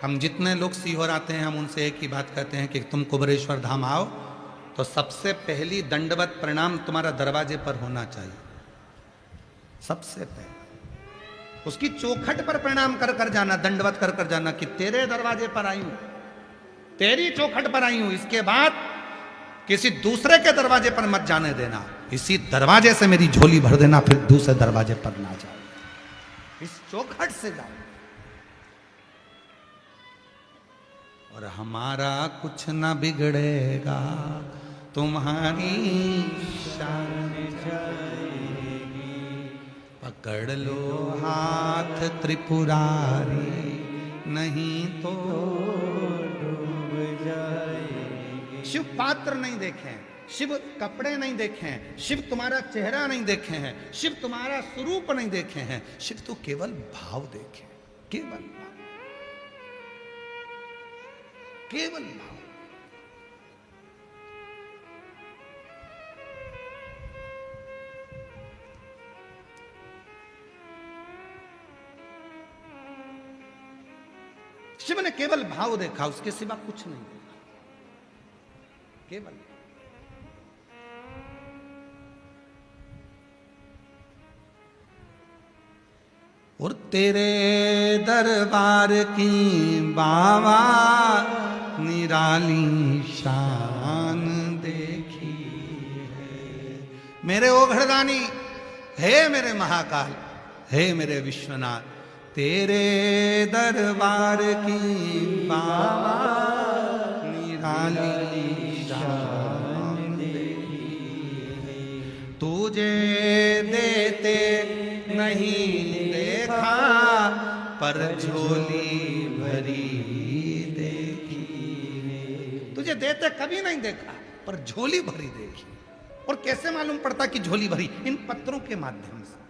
हम जितने लोग सीहोर आते हैं हम उनसे एक ही बात कहते हैं कि तुम कुबेरेश्वर धाम आओ तो सबसे पहली दंडवत प्रणाम तुम्हारा दरवाजे पर होना चाहिए। सबसे पहले उसकी चौखट पर प्रणाम कर कर जाना, दंडवत कर कर जाना कि तेरे दरवाजे पर आई हूं, तेरी चौखट पर आई हूं। इसके बाद किसी दूसरे के दरवाजे पर मत जाने देना, इसी दरवाजे से मेरी झोली भर देना, फिर दूसरे दरवाजे पर ना जाओ, इस चौखट से जाओ। और हमारा कुछ ना बिगड़ेगा, तुम्हारी शान जाएगी, पकड़ लो हाथ त्रिपुरारी, नहीं तो डूब जाएगी। शिव पात्र नहीं देखे, शिव कपड़े नहीं देखे हैं, शिव तुम्हारा चेहरा नहीं देखे हैं, शिव तुम्हारा स्वरूप नहीं देखे हैं, शिव तो केवल भाव देखे, केवल भाव, केवल भाव। शिव ने केवल भाव देखा, उसके सिवा कुछ नहीं देखा, केवल। और तेरे दरबार की बाबा निराली शान देखी है। मेरे ओघड़दानी, हे मेरे महाकाल, हे मेरे विश्वनाथ, तेरे दरबार की बाबा निराली शान देखी है। तुझे देते नहीं देखा, पर झोली भरी देखी। तुझे देते कभी नहीं देखा, पर झोली भरी देखी। और कैसे मालूम पड़ता कि झोली भरी? इन पत्रों के माध्यम से।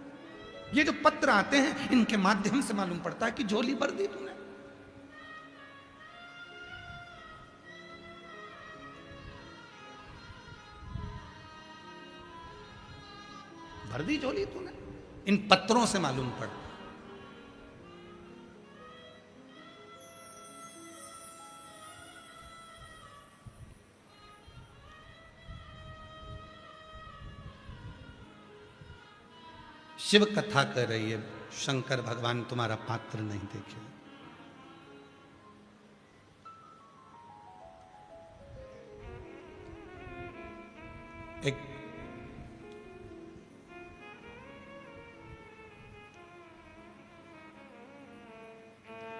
ये जो पत्र आते हैं इनके माध्यम से मालूम पड़ता है कि झोली भर दी तूने। भर दी झोली तूने, इन पत्रों से मालूम पड़ता। शिव कथा कर रही है, शंकर भगवान तुम्हारा पात्र नहीं देखे।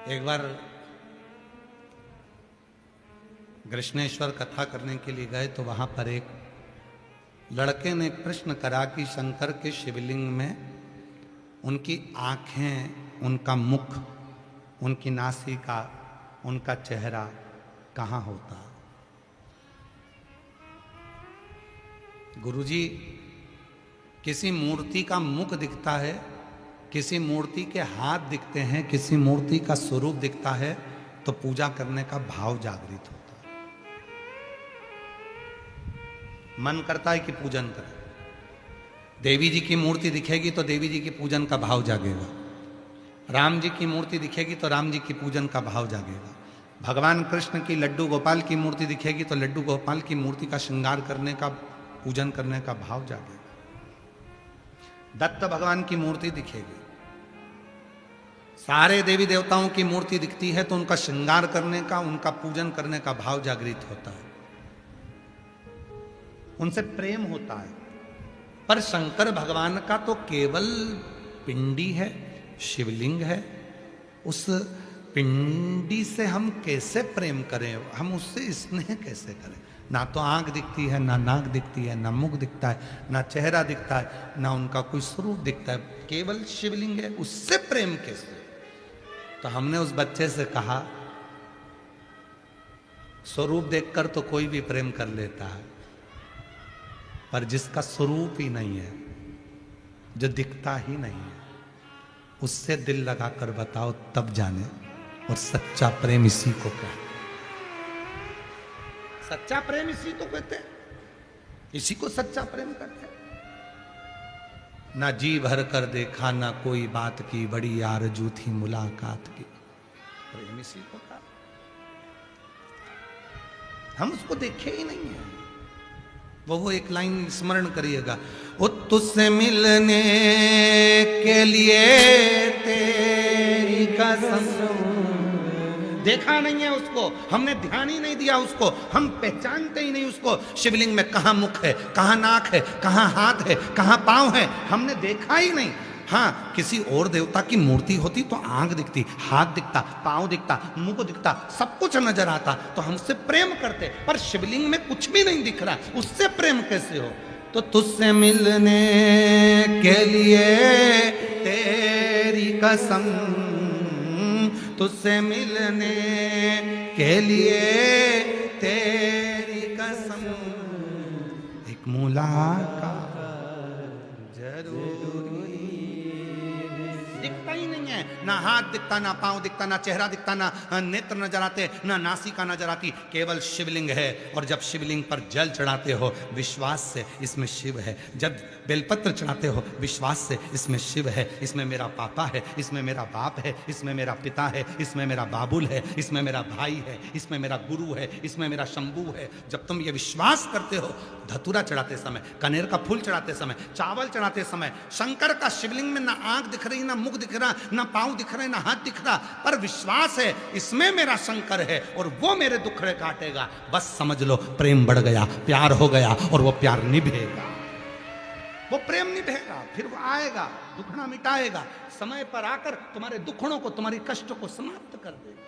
एक बार कृष्णेश्वर कथा करने के लिए गए तो वहां पर एक लड़के ने प्रश्न करा कि शंकर के शिवलिंग में उनकी आंखें, उनका मुख, उनकी नासिका, उनका चेहरा कहाँ होता? गुरुजी, किसी मूर्ति का मुख दिखता है, किसी मूर्ति के हाथ दिखते हैं, किसी मूर्ति का स्वरूप दिखता है तो पूजा करने का भाव जागृत होता है, मन करता है कि पूजन करें। देवी जी की मूर्ति दिखेगी तो देवी जी की पूजन का भाव जागेगा, राम जी की मूर्ति दिखेगी तो राम जी की पूजन का भाव जागेगा, भगवान कृष्ण की लड्डू गोपाल की मूर्ति दिखेगी तो लड्डू गोपाल की मूर्ति का श्रृंगार करने का, पूजन करने का भाव जागेगा। दत्त भगवान की मूर्ति दिखेगी, सारे देवी देवताओं की मूर्ति दिखती है तो उनका श्रृंगार करने का, उनका पूजन करने का भाव जागृत होता है, उनसे प्रेम होता है। पर शंकर भगवान का तो केवल पिंडी है, शिवलिंग है। उस पिंडी से हम कैसे प्रेम करें, हम उससे स्नेह कैसे करें? ना तो आंख दिखती है, ना नाक दिखती है, ना मुख दिखता है, ना चेहरा दिखता है, ना उनका कोई स्वरूप दिखता है, केवल शिवलिंग है, उससे प्रेम कैसे? तो हमने उस बच्चे से कहा, स्वरूप देखकर तो कोई भी प्रेम कर लेता है, पर जिसका स्वरूप ही नहीं है, जो दिखता ही नहीं है, उससे दिल लगाकर बताओ तब जाने। और सच्चा प्रेम इसी को कहते, सच्चा प्रेम इसी को कहते हैं, इसी को सच्चा प्रेम कहते हैं। ना जी भर कर देखा, ना कोई बात की, बड़ी आरज़ू थी मुलाकात की। प्रेम इसी को कहा। हम उसको देखे ही नहीं है। वो एक लाइन स्मरण करिएगा, वो तुझसे मिलने के लिए तेरी कसम। देखा नहीं है उसको, हमने ध्यान ही नहीं दिया उसको, हम पहचानते ही नहीं उसको। शिवलिंग में कहां मुख है, कहां नाक है, कहां हाथ है, कहां पांव है, हमने देखा ही नहीं। हाँ, किसी और देवता की मूर्ति होती तो आंख दिखती, हाथ दिखता, पांव दिखता, मुंह दिखता, सब कुछ नजर आता तो हमसे प्रेम करते। पर शिवलिंग में कुछ भी नहीं दिख रहा, उससे प्रेम कैसे हो? तो तुझसे मिलने के लिए तेरी कसम, तुझसे मिलने के लिए तेरी कसम, एक मुलाकात जरूरी। दिखता ही नहीं है, ना हाथ दिखता, ना पांव दिखता, ना चेहरा दिखता, ना नेत्र नजर आते, ना नासिका नजर आती, केवल शिवलिंग है। और जब शिवलिंग पर जल चढ़ाते हो विश्वास से इसमें शिव है, जब बेलपत्र चढ़ाते हो विश्वास से इसमें शिव है, इसमें मेरा पापा है, इसमें मेरा बाप है, इसमें मेरा पिता है, इसमें मेरा बाबुल है, इसमें मेरा भाई है, इसमें मेरा गुरु है, इसमें मेरा शंभू है। जब तुम ये विश्वास करते हो, धतूरा चढ़ाते समय, कनेर का फूल चढ़ाते समय, चावल चढ़ाते समय, शंकर का शिवलिंग में ना आंख दिख रही, ना मुख दिख रहा, ना पांव दिख रहे, ना हाथ दिख रहा, पर विश्वास है इसमें मेरा शंकर है और वो मेरे दुखड़े काटेगा। बस समझ लो प्रेम बढ़ गया, प्यार हो गया और वो प्यार निभेगा, वो प्रेम निभेगा, फिर वो आएगा, दुखड़ा मिटाएगा, समय पर आकर तुम्हारे दुखड़ों को, तुम्हारी कष्टों को समाप्त कर देगा।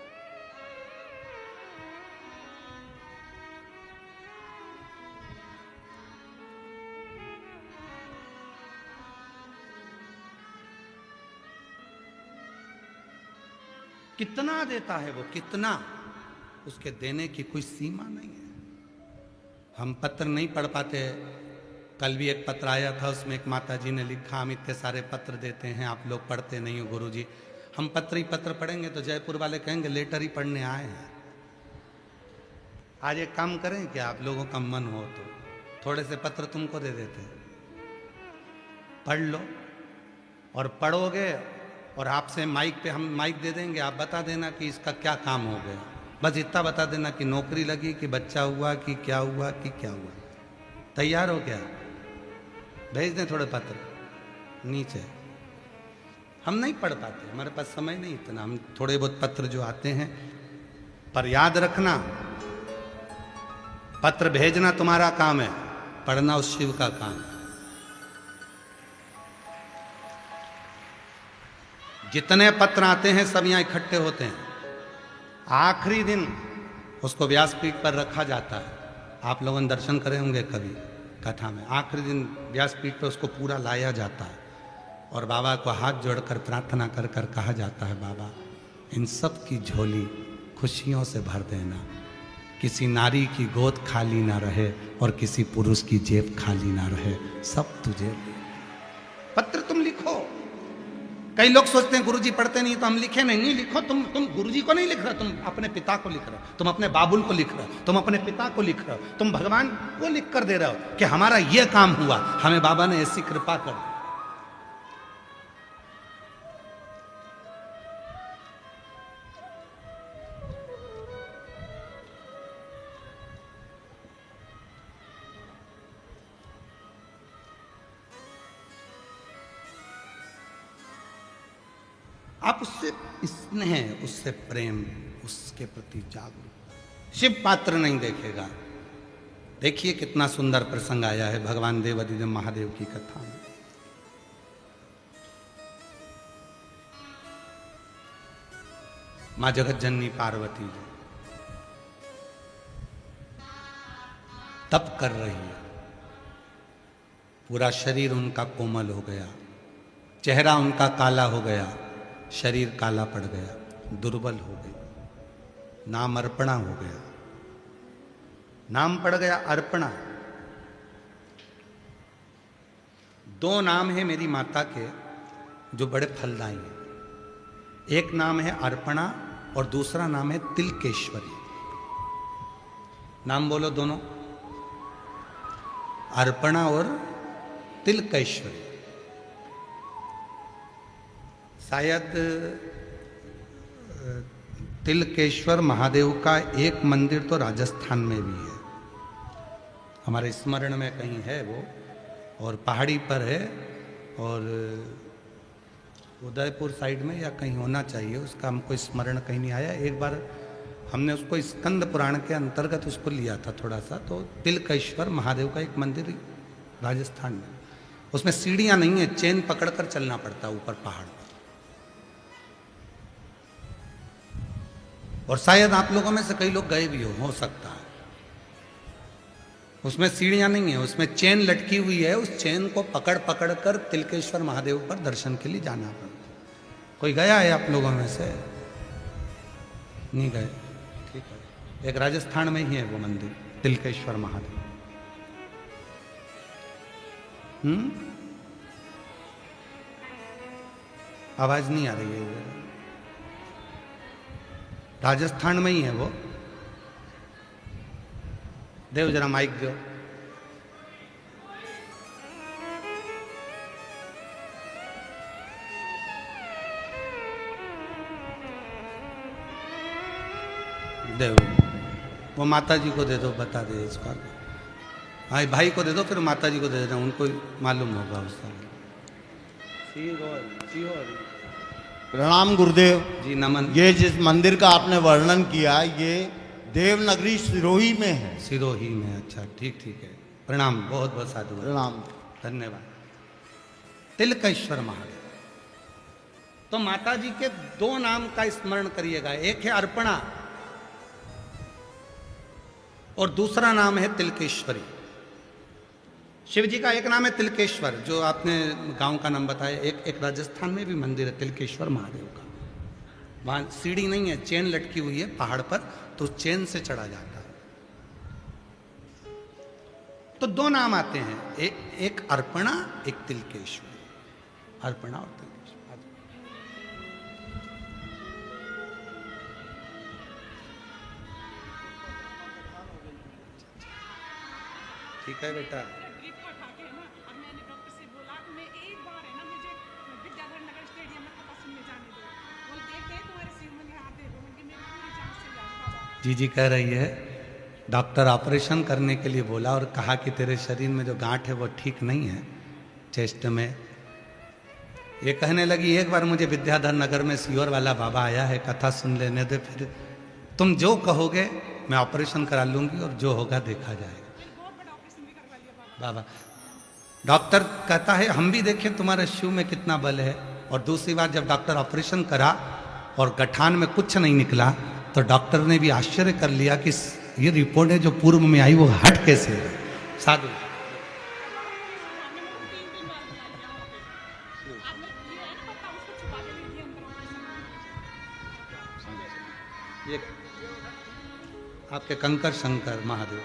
कितना देता है वो, कितना, उसके देने की कोई सीमा नहीं है। हम पत्र नहीं पढ़ पाते। कल भी एक पत्र आया था, उसमें एक माता जी ने लिखा, हम इतने सारे पत्र देते हैं, आप लोग पढ़ते नहीं हो गुरुजी। हम पत्र ही पत्र पढ़ेंगे तो जयपुर वाले कहेंगे लेटर ही पढ़ने आए हैं। आज एक काम करें कि आप लोगों का मन हो तो थोड़े से पत्र तुमको दे देते हैं, पढ़ लो, और पढ़ोगे और आपसे माइक पे हम माइक दे देंगे, आप बता देना कि इसका क्या काम हो गया। बस इतना बता देना कि नौकरी लगी, कि बच्चा हुआ, कि क्या हुआ, कि क्या हुआ। तैयार हो क्या? भेज दें थोड़े पत्र नीचे। हम नहीं पढ़ पाते, हमारे पास समय नहीं इतना, हम थोड़े बहुत पत्र जो आते हैं। पर याद रखना, पत्र भेजना तुम्हारा काम है, पढ़ना उस शिव का काम है। जितने पत्र आते हैं सब यहाँ इकट्ठे होते हैं, आखिरी दिन उसको व्यासपीठ पर रखा जाता है। आप लोगों ने दर्शन करे होंगे कभी कथा में, आखिरी दिन व्यासपीठ पर उसको पूरा लाया जाता है और बाबा को हाथ जोड़कर प्रार्थना कर कर कहा जाता है, बाबा इन सब की झोली खुशियों से भर देना, किसी नारी की गोद खाली ना रहे और किसी पुरुष की जेब खाली ना रहे, सब तुझे। पत्र तुम लिखो। कई लोग सोचते हैं गुरुजी पढ़ते नहीं तो हम लिखे नहीं, नहीं लिखो। तुम गुरुजी को नहीं लिख रहे, तुम अपने पिता को लिख रहे हो, तुम अपने बाबुल को लिख रहे हो, तुम अपने पिता को लिख रहे हो, तुम भगवान को लिख कर दे रहे हो कि हमारा ये काम हुआ, हमें बाबा ने ऐसी कृपा कर दी। आप उससे स्नेह, उससे प्रेम, उसके प्रति जागरूक। शिव पात्र नहीं देखेगा। देखिए कितना सुंदर प्रसंग आया है भगवान देवाधिदेव महादेव की कथा में। मां जगत जननी पार्वती जी तप कर रही है, पूरा शरीर उनका कोमल हो गया, चेहरा उनका काला हो गया, शरीर काला पड़ गया, दुर्बल हो गई, नाम अर्पणा हो गया। नाम पड़ गया अर्पणा। दो नाम है मेरी माता के जो बड़े फलदायी हैं। एक नाम है अर्पणा और दूसरा नाम है तिलकेश्वरी। नाम बोलो दोनों, अर्पणा और तिलकेश्वरी। शायद तिलकेश्वर महादेव का एक मंदिर तो राजस्थान में भी है, हमारे स्मरण में कहीं है वो, और पहाड़ी पर है, और उदयपुर साइड में या कहीं होना चाहिए, उसका हमको स्मरण कहीं नहीं आया। एक बार हमने उसको स्कंद पुराण के अंतर्गत उसको लिया था थोड़ा सा। तो तिलकेश्वर महादेव का एक मंदिर राजस्थान में, उसमें सीढ़ियां नहीं है, चेन पकड़कर चलना पड़ता है ऊपर पहाड़ पर। और शायद आप लोगों में से कई लोग गए भी हो सकता है। उसमें सीढ़ियां नहीं है, उसमें चेन लटकी हुई है, उस चेन को पकड़ पकड़ कर तिलकेश्वर महादेव पर दर्शन के लिए जाना पड़ता। कोई गया है आप लोगों में से? नहीं गए? ठीक है, एक राजस्थान में ही है वो मंदिर, तिलकेश्वर महादेव। आवाज नहीं आ रही है? राजस्थान में ही है वो। देव जरा माइक दो। देव वो माता जी को दे दो, बता दे इसका। हाँ भाई को दे दो, फिर माता जी को दे देना, उनको मालूम होगा उसका। प्रणाम गुरुदेव जी, नमन। ये जिस मंदिर का आपने वर्णन किया, ये देवनगरी सिरोही में है। सिरोही में? अच्छा, ठीक ठीक है। प्रणाम, बहुत बहुत साधु, प्रणाम, धन्यवाद। तिलकेश्वर महादेव, तो माता जी के दो नाम का स्मरण करिएगा, एक है अर्पणा और दूसरा नाम है तिलकेश्वरी। शिव जी का एक नाम है तिलकेश्वर, जो आपने गांव का नाम बताया। एक राजस्थान में भी मंदिर है तिलकेश्वर महादेव का, वहां सीढ़ी नहीं है, चेन लटकी हुई है पहाड़ पर, तो चेन से चढ़ा जाता है। तो दो नाम आते हैं, एक अर्पणा, एक तिलकेश्वर। अर्पणा और तिलकेश्वर। ठीक है बेटा। जी जी कह रही है, डॉक्टर ऑपरेशन करने के लिए बोला और कहा कि तेरे शरीर में जो गांठ है वो ठीक नहीं है चेस्ट में। ये कहने लगी, एक बार मुझे विद्याधर नगर में सीहोर वाला बाबा आया है, कथा सुन लेने दे, फिर तुम जो कहोगे मैं ऑपरेशन करा लूंगी और जो होगा देखा जाएगा। बाबा डॉक्टर कहता है हम भी देखें तुम्हारे शिव में कितना बल है। और दूसरी बार जब डॉक्टर ऑपरेशन करा और गठान में कुछ नहीं निकला, तो डॉक्टर ने भी आश्चर्य कर लिया कि ये रिपोर्ट है जो पूर्व में आई वो हट कैसे है। साधु ये आपके कंकर शंकर महादेव।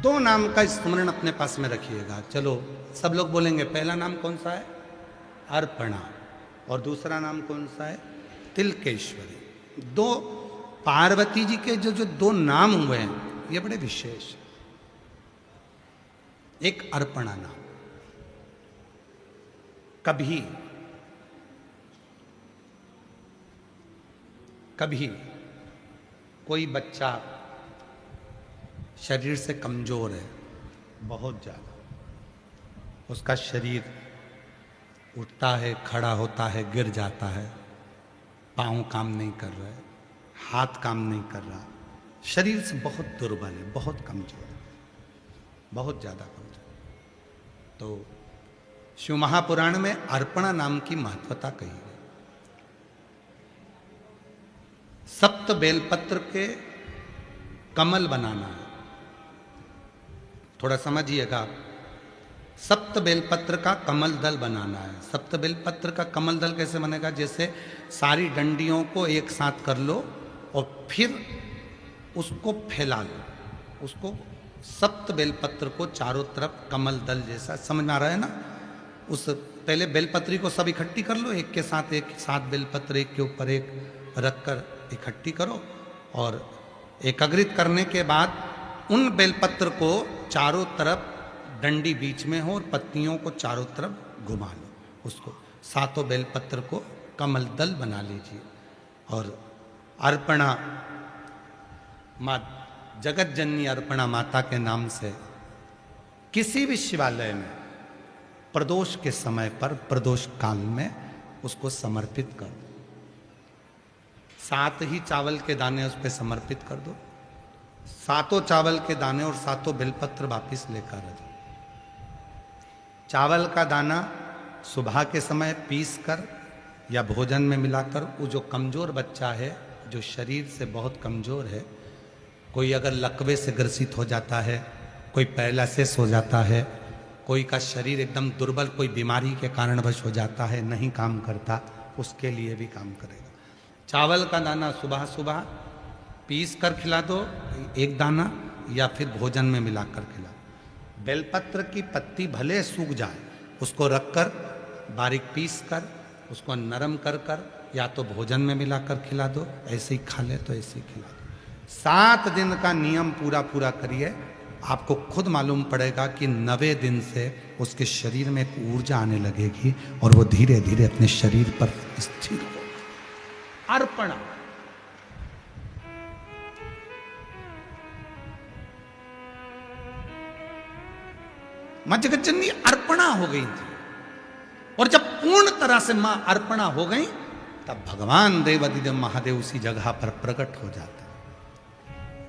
दो नाम का स्मरण अपने पास में रखिएगा। चलो सब लोग बोलेंगे, पहला नाम कौन सा है? अर्पणा। और दूसरा नाम कौन सा है? तिलकेश्वरी। दो पार्वती जी के जो दो नाम हुए हैं ये बड़े विशेष। एक अर्पणा नाम, कभी कभी कोई बच्चा शरीर से कमजोर है बहुत ज़्यादा, उसका शरीर उठता है, खड़ा होता है, गिर जाता है, पाँव काम नहीं कर रहा है, हाथ काम नहीं कर रहा, शरीर से बहुत दुर्बल है, बहुत कमजोर है, बहुत ज़्यादा कमजोर। तो शिव महापुराण में अर्पणा नाम की महत्वता कही है। सप्त बेलपत्र के कमल बनाना है, थोड़ा समझिएगा। सप्त बेलपत्र का कमल दल बनाना है। सप्त बेलपत्र का कमल दल कैसे बनेगा? जैसे सारी डंडियों को एक साथ कर लो और फिर उसको फैला लो, उसको सप्त बेलपत्र को चारों तरफ कमल दल जैसा, समझ में आ रहा है ना? उस पहले बेलपत्री को सब इकट्ठी कर लो, एक साथ बेलपत्र एक के ऊपर एक रखकर इकट्ठी करो, और एकाग्रित करने के बाद उन बेलपत्र को चारों तरफ डंडी बीच में हो और पत्तियों को चारों तरफ घुमा लो उसको। 7 बेलपत्र को कमल दल बना लीजिए और अर्पणा माँ जगत जननी अर्पणा माता के नाम से किसी भी शिवालय में प्रदोष के समय पर, प्रदोष काल में उसको समर्पित कर दो। 7 ही चावल के दाने उस पर समर्पित कर दो। 7 चावल के दाने और 7 बेलपत्र वापिस लेकर आ जाओ। चावल का दाना सुबह के समय पीस कर या भोजन में मिलाकर, वो जो कमज़ोर बच्चा है, जो शरीर से बहुत कमज़ोर है, कोई अगर लकवे से ग्रसित हो जाता है, कोई पैरालिसिस हो जाता है, कोई का शरीर एकदम दुर्बल, कोई बीमारी के कारणवश हो जाता है, नहीं काम करता, उसके लिए भी काम करेगा। चावल का दाना सुबह सुबह पीस कर खिला दो 1 दाना, या फिर भोजन में मिलाकर खिला दो। बेलपत्र की पत्ती भले सूख जाए, उसको रखकर बारीक पीस कर उसको नरम कर कर या तो भोजन में मिलाकर खिला दो, ऐसे ही खा ले तो ऐसे ही खिला दो। 7 दिन का नियम पूरा करिए, आपको खुद मालूम पड़ेगा कि 9वें दिन से उसके शरीर में एक ऊर्जा आने लगेगी और वो धीरे धीरे अपने शरीर पर स्थिर हो। अर्पणा, मां जगत जननी अर्पणा हो गई थी, और जब पूर्ण तरह से मां अर्पणा हो गई तब भगवान देवाधिदेव महादेव उसी जगह पर प्रकट हो जाता है।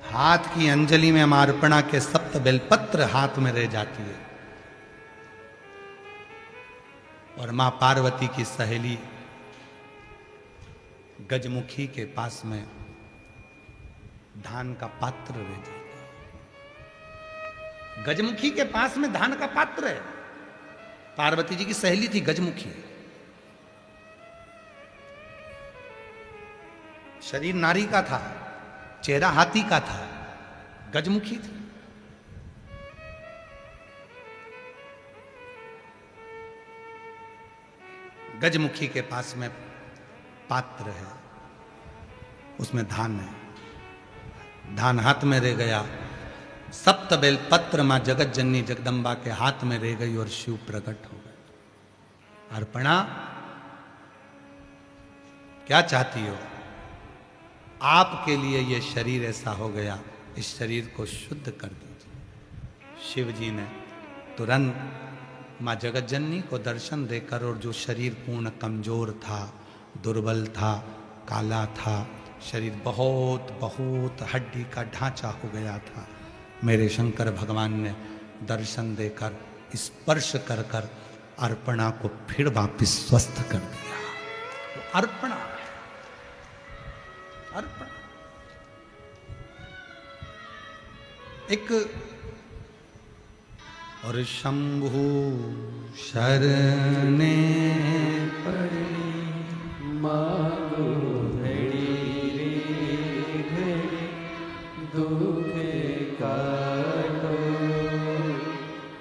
हाथ की अंजलि में मां अर्पणा के 7 बेलपत्र हाथ में रह जाती है, और मां पार्वती की सहेली गजमुखी के पास में धान का पात्र रह जाता है। गजमुखी के पास में धान का पात्र है। पार्वती जी की सहेली थी गजमुखी। शरीर नारी का था, चेहरा हाथी का था, गजमुखी थी। गजमुखी के पास में पात्र है, उसमें धान है। धान हाथ में रह गया। 7 बेलपत्र मां जगत जननी जगदम्बा के हाथ में रह गई और शिव प्रकट हो गए। अर्पणा, क्या चाहती हो? आपके लिए ये शरीर ऐसा हो गया, इस शरीर को शुद्ध कर दीजिए। शिव जी ने तुरंत मां जगत जननी को दर्शन देकर, और जो शरीर पूर्ण कमजोर था, दुर्बल था, काला था, शरीर बहुत बहुत हड्डी का ढांचा हो गया था, मेरे शंकर भगवान ने दर्शन देकर, स्पर्श कर कर अर्पणा को फिर वापिस स्वस्थ कर दिया। तो अर्पणा, अर्पणा एक, और शंभु शरणे पड़ी मागो घड़ी रे घड़ी दुख काटो,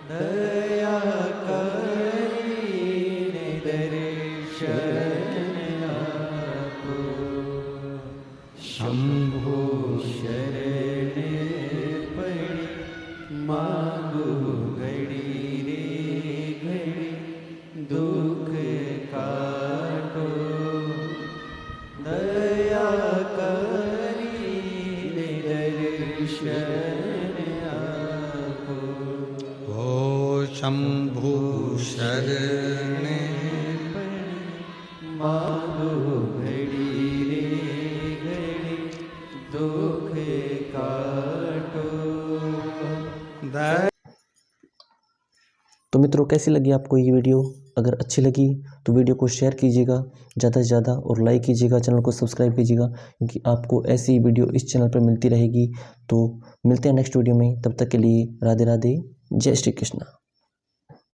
दया करीने दर्शन आपो। शंभु शरणे पड़ी मागो घड़ी रे घड़ी दुख काटो, दया करीने दर्शन आपो। ओ शंभु शरणे मागो घड़ी रे घड़ी दुख काटो। तो मित्रों, कैसी लगी आपको ये वीडियो? अगर अच्छी लगी तो वीडियो को शेयर कीजिएगा ज़्यादा से ज़्यादा, और लाइक कीजिएगा, चैनल को सब्सक्राइब कीजिएगा, क्योंकि आपको ऐसी वीडियो इस चैनल पर मिलती रहेगी। तो मिलते हैं नेक्स्ट वीडियो में, तब तक के लिए राधे राधे, जय श्री कृष्णा।